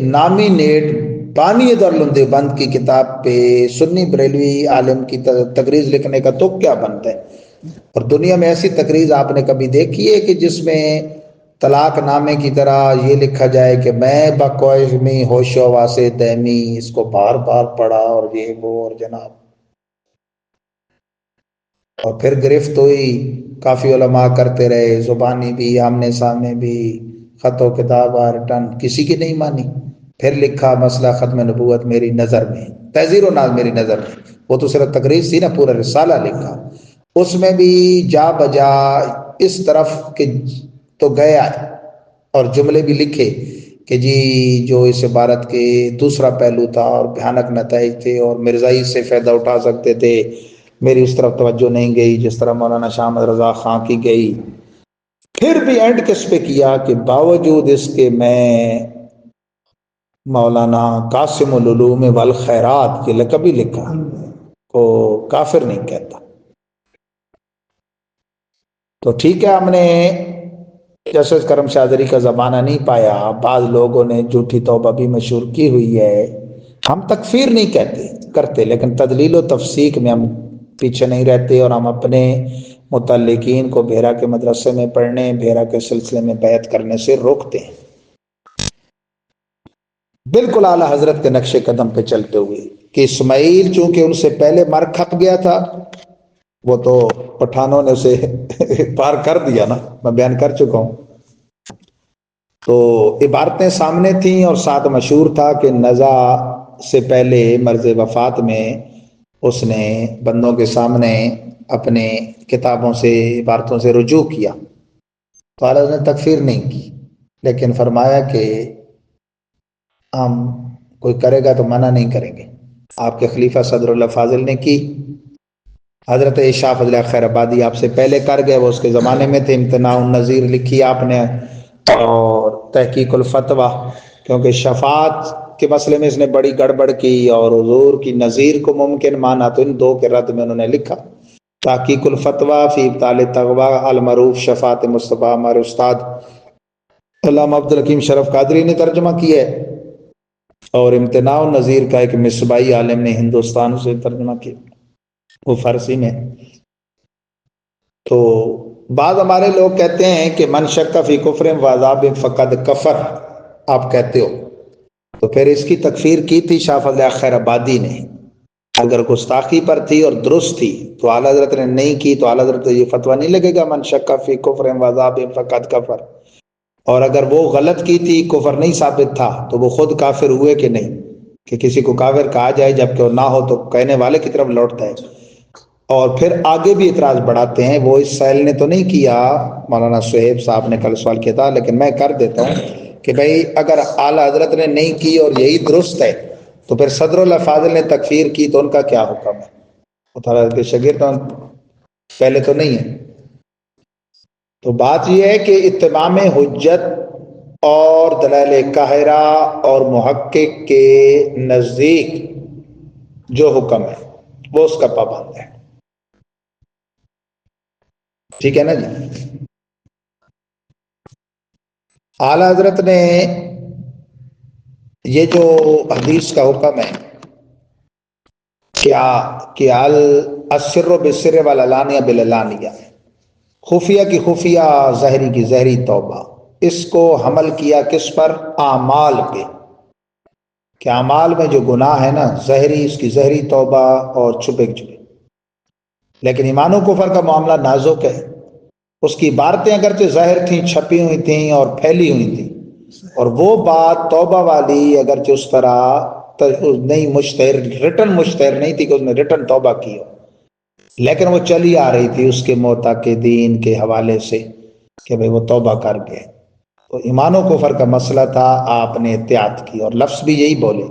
نامینیٹ بانی دارالعلوم دیوبند کی کتاب پہ سنی بریلوی عالم کی تقریر لکھنے کا تو کیا بنتا ہے؟ اور دنیا میں ایسی تقریر آپ نے کبھی دیکھی ہے کہ جس میں طلاق نامے کی طرح یہ لکھا جائے کہ میں بقومی ہوش و حواس دہمی اس کو بار بار پڑھا اور یہ وہ اور جناب، اور پھر گرفت ہوئی، کافی علماء کرتے رہے، زبانی بھی، آمنے سامنے بھی، خط و کتاب ریٹن، کسی کی نہیں مانی۔ پھر لکھا مسئلہ ختم نبوت میری نظر میں، تحذیر و ناز میری نظر میں، وہ تو صرف تقریر تھی نا، پورا رسالہ لکھا، اس میں بھی جا بجا اس طرف کہ تو گیا ہے، اور جملے بھی لکھے کہ جی جو اس عبارت کے دوسرا پہلو تھا اور بھیانک نتائج تھے اور مرزائی سے فائدہ اٹھا سکتے تھے، میری اس طرف توجہ نہیں گئی جس طرح مولانا شاہ احمد رضا خان کی گئی۔ پھر بھی اینڈ کس پہ کیا کہ باوجود اس کے میں مولانا قاسم العلوم والخیرات یہ لقب بھی لکھا کو کافر نہیں کہتا۔ تو ٹھیک ہے، ہم نے جسٹس کرم شاہ ازہری کا زمانہ نہیں پایا، بعض لوگوں نے جھوٹی توبہ بھی مشہور کی ہوئی ہے، ہم تکفیر نہیں کہتے کرتے، لیکن تدلیل و تفسیق میں ہم پیچھے نہیں رہتے، اور ہم اپنے متعلقین کو بھیرا کے مدرسے میں پڑھنے، بھیرا کے سلسلے میں بیعت کرنے سے روکتے ہیں، بالکل اعلیٰ حضرت کے نقش قدم پہ چلتے ہوئے، کہ اسماعیل چونکہ ان سے پہلے مر کھپ گیا تھا، وہ تو پٹھانوں نے اسے پار کر دیا نا، میں بیان کر چکا ہوں۔ تو عبارتیں سامنے تھیں اور ساتھ مشہور تھا کہ نزا سے پہلے مرض وفات میں اس نے بندوں کے سامنے اپنے کتابوں سے، عبارتوں سے رجوع کیا، تو اعلیٰ نے تکفیر نہیں کی، لیکن فرمایا کہ ہم کوئی کرے گا تو منع نہیں کریں گے۔ آپ کے خلیفہ صدر اللہ فاضل نے کی، حضرت شاہ فضل خیر آبادی آپ سے پہلے کر گئے، وہ اس کے زمانے میں تھے، امتناع النظیر لکھی آپ نے، اور تحقیق الفتویٰ، کیونکہ شفاعت کے مسئلے میں اس نے بڑی گڑبڑ کی اور حضور کی نظیر کو ممکن مانا، تو ان دو کے رد میں انہوں نے لکھا تحقیق الفتویٰ فی ابطال تغویٰ المعروف شفاعت مصطفیٰ، ہمارے استاد علامہ عبدالحکیم شرف قادری نے ترجمہ کیا ہے، اور امتناع النظیر کا ایک مصباحی عالم نے ہندوستان سے ترجمہ کیا، وہ فارسی میں۔ تو بعض ہمارے لوگ کہتے ہیں کہ من شک فی کفر و عذاب فقد کفر، آپ کہتے ہو، تو پھر اس کی تکفیر کی تھی شاہ فضل خیر آبادی نے، اگر گستاخی پر تھی اور درست تھی تو اعلیٰ حضرت نے نہیں کی، تو اعلیٰ حضرت یہ فتویٰ نہیں لگے گا من شک فی کفر و عذاب فقد کفر، اور اگر وہ غلط کی تھی، کفر نہیں ثابت تھا، تو وہ خود کافر ہوئے کہ نہیں؟ کہ کسی کو کافر کہا جائے جبکہ وہ نہ ہو تو کہنے والے کی طرف لوٹتا ہے۔ اور پھر آگے بھی اعتراض بڑھاتے ہیں، وہ اس سائل نے تو نہیں کیا، مولانا صہیب صاحب نے کل سوال کیا تھا، لیکن میں کر دیتا ہوں کہ بھئی اگر اعلیٰ حضرت نے نہیں کی اور یہی درست ہے تو پھر صدر اللہ فاضل نے تکفیر کی تو ان کا کیا حکم ہے؟ وہ تعالیٰ کے شاگرد پہلے تو نہیں ہے۔ تو بات یہ ہے کہ اتمام حجت اور دلائل قاہرہ اور محقق کے نزدیک جو حکم ہے وہ اس کا پابند ہے، ٹھیک ہے نا جی؟ اعلیٰ حضرت نے یہ جو حدیث کا حکم ہے کیا کہ السر بالسر والعلانیہ بالعلانیہ، خفیہ کی خفیہ، ظاہری کی ظاہری توبہ، اس کو حمل کیا کس پر؟ اعمال پہ، کہ اعمال میں جو گناہ ہے نا ظاہری، اس کی ظاہری توبہ اور چھپے چھپے۔ لیکن ایمان و کفر کا معاملہ نازک ہے، اس کی عبارتیں اگرچہ ظاہر تھیں، چھپی ہوئی تھیں اور پھیلی ہوئی تھیں، اور وہ بات توبہ والی اگرچہ اس طرح نہیں مشتہر، ریٹن مشتہر نہیں تھی کہ اس نے ریٹن توبہ کی ہو، لیکن وہ چلی آ رہی تھی اس کے معتقدین کے حوالے سے کہ بھئی وہ توبہ کر گئے۔ تو ایمان و کفر کا مسئلہ تھا، آپ نے احتیاط کی، اور لفظ بھی یہی بولے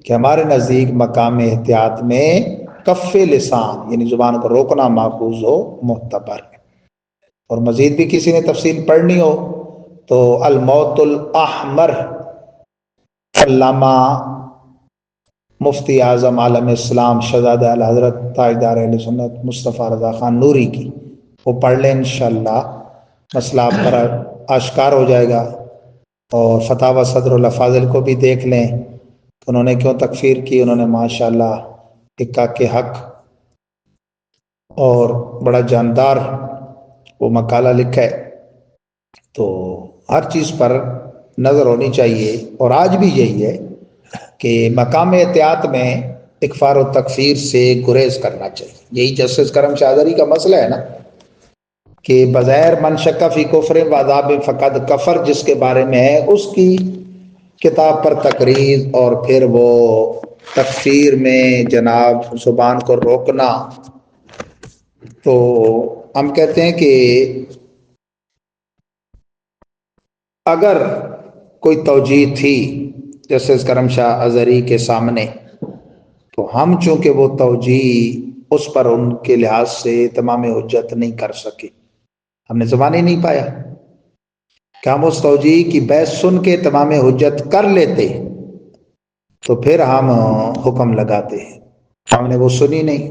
کہ ہمارے نزدیک مقام احتیاط میں کف لسان یعنی زبان کو روکنا ماخوذ ہو، معتبر ہے۔ اور مزید بھی کسی نے تفصیل پڑھنی ہو تو الموت الاحمر، علامہ مفتی اعظم عالم اسلام شہزادہ اعلی حضرت تاجدار اہل سنت مصطفیٰ رضا خان نوری کی، وہ پڑھ لیں انشاءاللہ، مسئلہ آپ پر آشکار ہو جائے گا۔ اور فتاوی صدر الافاضل کو بھی دیکھ لیں کہ انہوں نے کیوں تکفیر کی، انہوں نے ماشاءاللہ اکا کے حق اور بڑا جاندار وہ مقالہ لکھا ہے۔ تو ہر چیز پر نظر ہونی چاہیے، اور آج بھی یہی ہے کہ مقام احتیاط میں اکفار و تکفیر سے گریز کرنا چاہیے۔ یہی جسٹس کرم شاہدری کا مسئلہ ہے نا کہ بظاہر من شک فی کفر و عذاب فقد کفر، جس کے بارے میں ہے اس کی کتاب پر تقریر، اور پھر وہ تکفیر میں جناب زبان کو روکنا۔ تو ہم کہتے ہیں کہ اگر کوئی توجیہ تھی جسٹس کرم شاہ ازہری کے سامنے، تو ہم چونکہ وہ توجیہ اس پر ان کے لحاظ سے تمام حجت نہیں کر سکے، ہم نے زبان ہی نہیں پایا کہ ہم اس توجیہ کی بحث سن کے تمام حجت کر لیتے تو پھر ہم حکم لگاتے ہیں، ہم نے وہ سنی نہیں،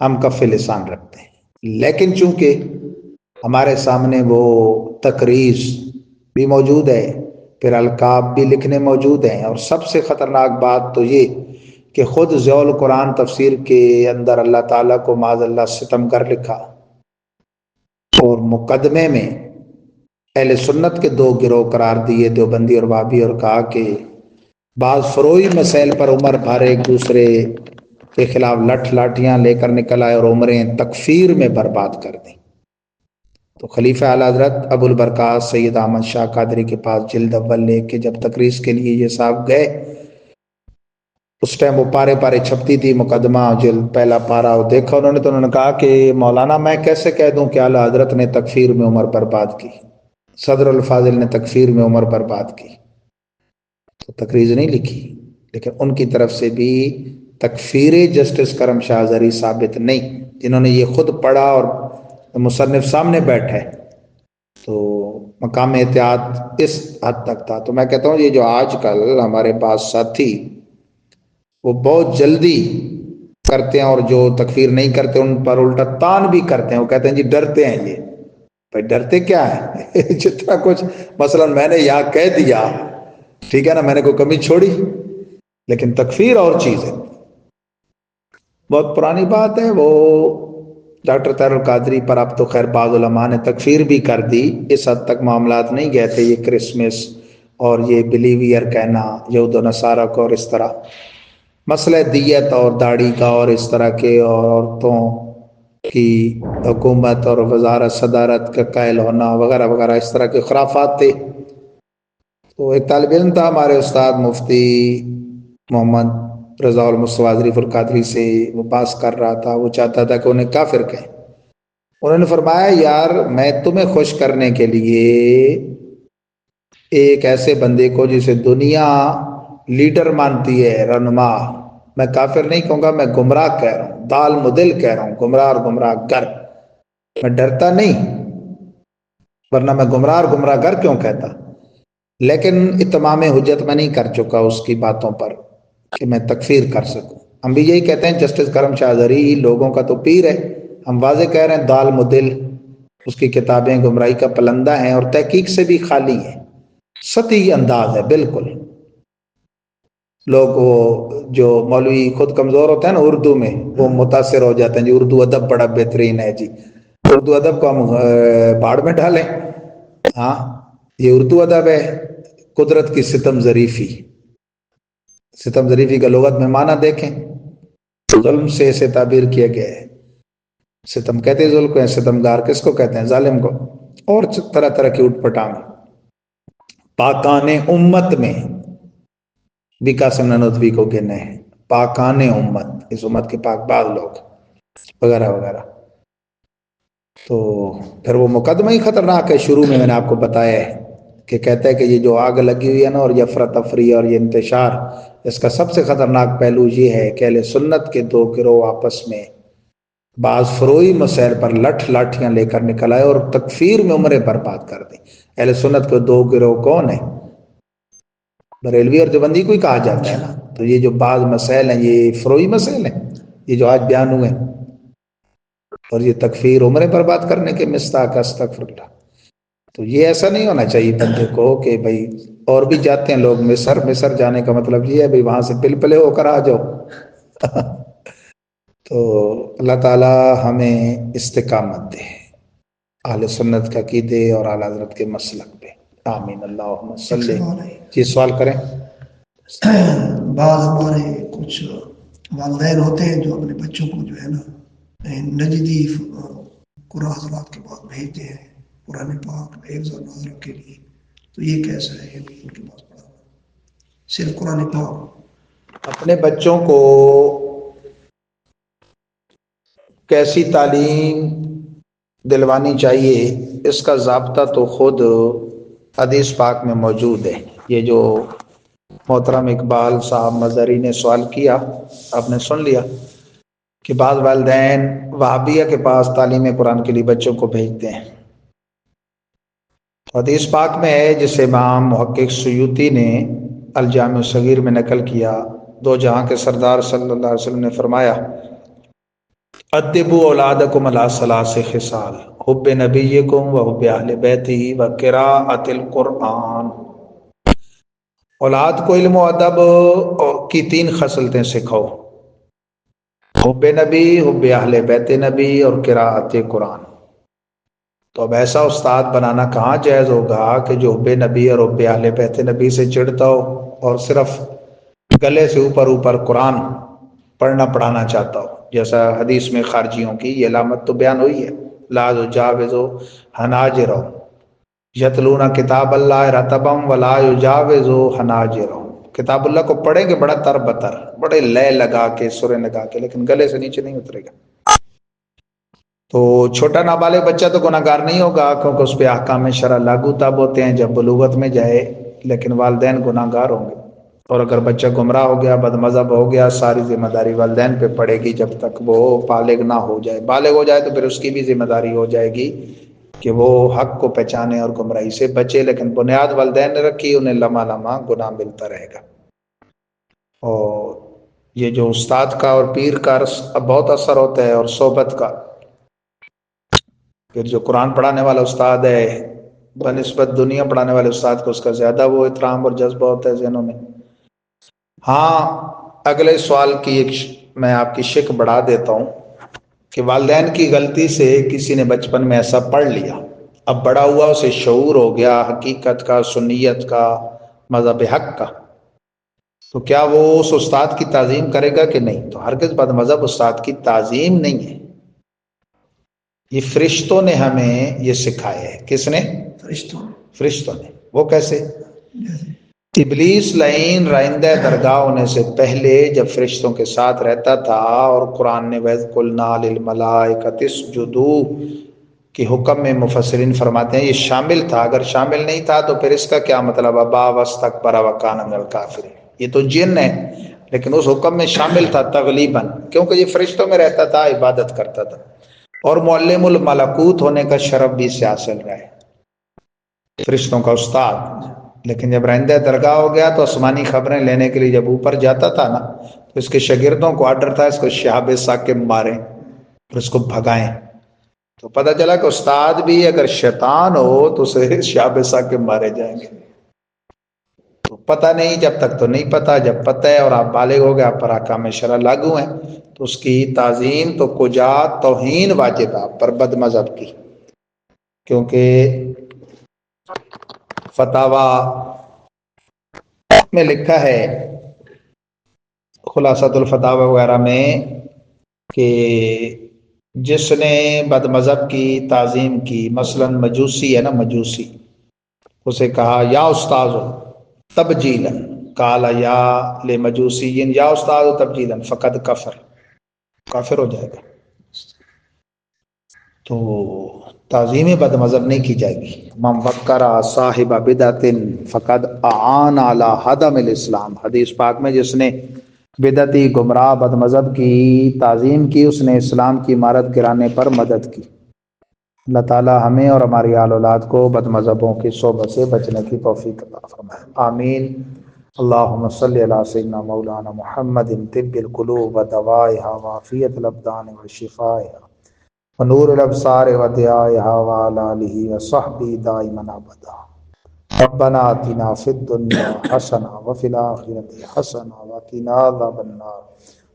ہم کف لسان رکھتے ہیں۔ لیکن چونکہ ہمارے سامنے وہ تقریض بھی موجود ہے، پھر القاب بھی لکھنے موجود ہیں، اور سب سے خطرناک بات تو یہ کہ خود ضیاء القرآن تفسیر کے اندر اللہ تعالیٰ کو معاذ اللہ ستم کر لکھا، اور مقدمے میں اہل سنت کے دو گروہ قرار دیے، دیوبندی اور وہابی، اور کہا کہ بعض فروعی مسائل پر عمر بھر ایک دوسرے کے خلاف لاٹھیاں لے کر نکل آئے اور عمریں تکفیر میں برباد کر دیں۔ تو خلیفہ اعلیٰ حضرت ابو البرکات سید احمد شاہ قادری کے پاس جلد اول لے کے جب تقریر کے لیے یہ صاحب گئے، اس ٹائم وہ پارے پارے چھپتی تھی، مقدمہ جلد پہلا پارا، وہ دیکھا انہوں نے تو انہوں نے کہا کہ مولانا میں کیسے کہہ دوں کہ اعلیٰ حضرت نے تکفیر میں عمر برباد کی، صدر الفاضل نے تکفیر میں عمر برباد کی۔ تو تقریر نہیں لکھی، لیکن ان کی طرف سے بھی تکفیر جسٹس کرم شاہ ازہری ثابت نہیں، جنہوں نے یہ خود پڑھا اور مصنف سامنے بیٹھا ہے۔ تو مقام احتیاط اس حد تک تھا۔ تو میں کہتا ہوں یہ جو آج کل ہمارے پاس ساتھی وہ بہت جلدی کرتے ہیں، اور جو تکفیر نہیں کرتے ان پر الٹا تان بھی کرتے ہیں، وہ کہتے ہیں جی ڈرتے ہیں، یہ بھائی ڈرتے کیا ہے جتنا کچھ مثلا میں نے یہاں کہہ دیا، ٹھیک ہے نا، میں نے کوئی کمی چھوڑی، لیکن تکفیر اور چیز ہے، بہت پرانی بات ہے۔ وہ ڈاکٹر طاہر القادری پر اب تو خیر بعض علماء نے تکفیر بھی کر دی، اس حد تک معاملات نہیں گئے تھے، یہ کرسمس اور یہ بلیویئر کہنا یہود و نصارہ کو، اور اس طرح مسئلہ دیت اور داڑھی کا، اور اس طرح کے، اور عورتوں کی حکومت اور وزارت صدارت کا قائل ہونا وغیرہ وغیرہ، اس طرح کے خرافات تھے۔ تو ایک طالب علم تھا ہمارے استاد مفتی محمد رضا المصطفیٰ ظریف القادری سے، وہ بحث کر رہا تھا، وہ چاہتا تھا کہ انہیں کافر کہیں۔ انہوں نے فرمایا یار میں تمہیں خوش کرنے کے لیے ایک ایسے بندے کو جسے دنیا لیڈر مانتی ہے، رہنما، میں کافر نہیں کہوں گا، میں گمراہ کہہ رہا ہوں، دال مدل کہہ رہا ہوں، گمراہ اور گمراہ گر، میں ڈرتا نہیں، ورنہ میں گمراہ اور گمراہ گر کیوں کہتا، لیکن اتمام حجت میں نہیں کر چکا اس کی باتوں پر کہ میں تکفیر کر سکوں۔ ہم بھی یہی کہتے ہیں جسٹس کرم شاہ ازہری لوگوں کا تو پیر ہے، ہم واضح کہہ رہے ہیں دال مدل، اس کی کتابیں گمراہی کا پلندہ ہیں اور تحقیق سے بھی خالی ہیں۔ سطحی انداز ہے بالکل. لوگ وہ جو مولوی خود کمزور ہوتے ہیں نا اردو میں، وہ متاثر ہو جاتے ہیں جی اردو ادب بڑا بہترین ہے جی، اردو ادب کو ہم بھاڑ میں ڈالیں. ہاں یہ اردو ادب ہے. قدرت کی ستم ظریفی، ستم ظریفی کا لغت میں معنی دیکھیں، ظلم سے اسے تعبیر کیا گیا ہے. ستم کہتے ہیں ظلم کو، ستمگار کس کو کہتے ہیں؟ ظالم کو. اور طرح طرح کی اٹھ پٹانگ. پاکان امت میں بھی قاسم نانوتوی کو کہنا ہے پاکان امت، اس امت کے پاک باز لوگ وغیرہ وغیرہ. تو پھر وہ مقدمہ ہی خطرناک ہے. شروع میں نے آپ کو بتایا ہے کہ کہتا ہے کہ یہ جو آگ لگی ہوئی ہے نا، اور یہ افراتفری اور یہ انتشار، اس کا سب سے خطرناک پہلو یہ ہے کہ اہل سنت کے دو گروہ آپس میں بعض فروئی مسائل پر لاٹھیاں لے کر نکل آئے اور تکفیر میں عمریں برباد کر دیں. اہل سنت کے دو گروہ کون ہیں؟ بریلوی اور دیوبندی کو ہی کہا جاتا ہے نا. تو یہ جو بعض مسائل ہیں یہ فروئی مسائل ہیں، یہ جو آج بیان ہوئے ہیں، اور یہ تکفیر عمریں برباد کرنے کے مستاق. استغفر اللہ. تو یہ ایسا نہیں ہونا چاہیے بندے کو کہ بھائی، اور بھی جاتے ہیں لوگ مصر جانے کا مطلب یہ ہے بھائی وہاں سے پلپلے ہو کر آ جاؤ. تو اللہ تعالی ہمیں استقامت دے اہل سنت کا عقیدے اور اعلیٰ حضرت کے مسلک پہ. آمین اللہم صلی. جی سوال کریں. بعض ہمارے کچھ والدین ہوتے ہیں جو اپنے بچوں کو جو ہے نا نجدی قرآن حضرات کے پاس بھیجتے ہیں قرآن پاک حفظ و نظر کے لیے، تو یہ کیسا ہے یعنی ان کے پاس پڑھانا صرف قرآن پاک؟ اپنے بچوں کو کیسی تعلیم دلوانی چاہیے، اس کا ضابطہ تو خود حدیث پاک میں موجود ہے. یہ جو محترم اقبال صاحب مظہری نے سوال کیا آپ نے سن لیا کہ بعض والدین وہابیہ کے پاس تعلیم قرآن کے لیے بچوں کو بھیجتے ہیں. حدیث پاک میں ہے جسے امام محقق سیوطی نے الجامع الصغیر میں نقل کیا، دو جہاں کے سردار صلی اللہ علیہ وسلم نے فرمایا ادبوا اولادکم علی ثلاث خصال حب نبیکم و حب اہل بیتہ و قراءۃ القرآن. اولاد کو علم و ادب کی تین خصلتیں سکھاؤ، حب نبی، حب اہل بیت نبی اور قراءۃ قرآن. تو اب ایسا استاد بنانا کہاں جائز ہوگا کہ جو حب نبی اور حب اہل بیت نبی سے چڑھتا ہو اور صرف گلے سے اوپر اوپر قرآن پڑھنا پڑھانا چاہتا ہو، جیسا حدیث میں خارجیوں کی یہ علامت تو بیان ہوئی ہے. لا یجاوز حناجرہم یتلون کتاب اللہ رتبم ولا یجاوز حناجرہم. کتاب اللہ کو پڑھیں گے بڑا تر بتر، بڑے لے لگا کے سرے لگا کے، لیکن گلے سے نیچے نہیں اترے گا. تو چھوٹا نابالغ بچہ تو گناہ گار نہیں ہوگا کیونکہ اس پہ احکام شرع لاگو تب ہوتے ہیں جب بلوغت میں جائے، لیکن والدین گناہ گار ہوں گے. اور اگر بچہ گمراہ ہو گیا، بد مذہب ہو گیا، ساری ذمہ داری والدین پہ پڑے گی جب تک وہ بالغ نہ ہو جائے. بالغ ہو جائے تو پھر اس کی بھی ذمہ داری ہو جائے گی کہ وہ حق کو پہچانے اور گمراہی سے بچے، لیکن بنیاد والدین نے رکھی، انہیں لمحہ لمحہ گناہ ملتا رہے گا. اور یہ جو استاد کا اور پیر کا بہت اثر ہوتا ہے، اور صحبت کا. پھر جو قرآن پڑھانے والا استاد ہے بنسبت دنیا پڑھانے والے استاد کو اس کا زیادہ وہ احترام اور جذبہ ہوتا ہے ذہنوں میں. ہاں اگلے سوال کی ایک میں آپ کی شک بڑھا دیتا ہوں کہ والدین کی غلطی سے کسی نے بچپن میں ایسا پڑھ لیا، اب بڑا ہوا اسے شعور ہو گیا حقیقت کا، سنیت کا، مذہب حق کا، تو کیا وہ اس استاد کی تعظیم کرے گا کہ نہیں؟ تو ہرگز بد مذہب استاد کی تعظیم نہیں ہے. یہ فرشتوں نے ہمیں یہ سکھایا ہے. کس نے؟ فرشتوں نے. وہ کیسے؟ ابلیس لعین رائندہ درگاہ ہونے سے پہلے جب فرشتوں کے ساتھ رہتا تھا، اور قرآن نے وَإِذْ قُلْنَا لِلْمَلَائِكَةِ اسْجُدُوا کہ حکم میں مفسرین فرماتے ہیں یہ شامل تھا. اگر شامل نہیں تھا تو پھر اس کا کیا مطلب؟ ابا واستکبر وکان من الکافرین. یہ تو جن ہے لیکن اس حکم میں شامل تھا تغلیباً، کیونکہ یہ فرشتوں میں رہتا تھا، عبادت کرتا تھا، اور معلم الملکوت ہونے کا شرف بھی اس سے حاصل رہا ہے، فرشتوں کا استاد. لیکن جب رہندہ درگاہ ہو گیا تو آسمانی خبریں لینے کے لیے جب اوپر جاتا تھا نا، تو اس کے شاگردوں کو آرڈر تھا اس کو شہاب ثاقب ماریں اور اس کو بھگائیں. تو پتہ چلا کہ استاد بھی اگر شیطان ہو تو اسے شہاب ثاقب مارے جائیں گے. پتہ نہیں جب تک تو نہیں پتہ، جب پتہ ہے اور آپ بالغ ہو گئے، آپ پر احکام شرع لاگو ہیں، تو اس کی تعظیم تو کجا توہین واجب آپ پر بد مذہب کی. کیونکہ فتاوا میں لکھا ہے، خلاصۃ الفتاوا وغیرہ میں، کہ جس نے بد مذہب کی تعظیم کی، مثلا مجوسی ہے نا، مجوسی، اسے کہا یا استاذ تبجیلا، کالا یا لمجوسی یا استاذ تبجیلا فقد کفر، کافر ہو جائے گا. تو تعظیم بد مذہب نہیں کی جائے گی. من وقر صاحب بدعت فقد اعان علی ہدم الاسلام، حدیث پاک میں جس نے بدعتی گمراہ بد مذہب کی تعظیم کی، اس نے اسلام کی عمارت گرانے پر مدد کی. اللہ تعالی ہمیں اور ہماری آل اولاد کو بد مذہبوں کی صحبت سے بچنے کی توفیق عطا فرمائے، آمین. اللہم صلی علی سیدنا مولانا محمد طب القلوب و دوائها وعافیت الابدان و شفائها ونور الابصار و ضیائها وعلی آلہ وصحبہ دائما ابدا. ربنا آتنا فی الدنیا حسنہ وفی الآخرۃ حسنہ وقنا عذاب النار.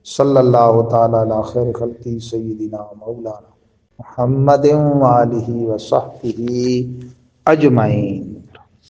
صلی اللہ تعالی علی خیر خلقہ سیدنا مولانا محمد وآلہ وصحبہ اجمعین.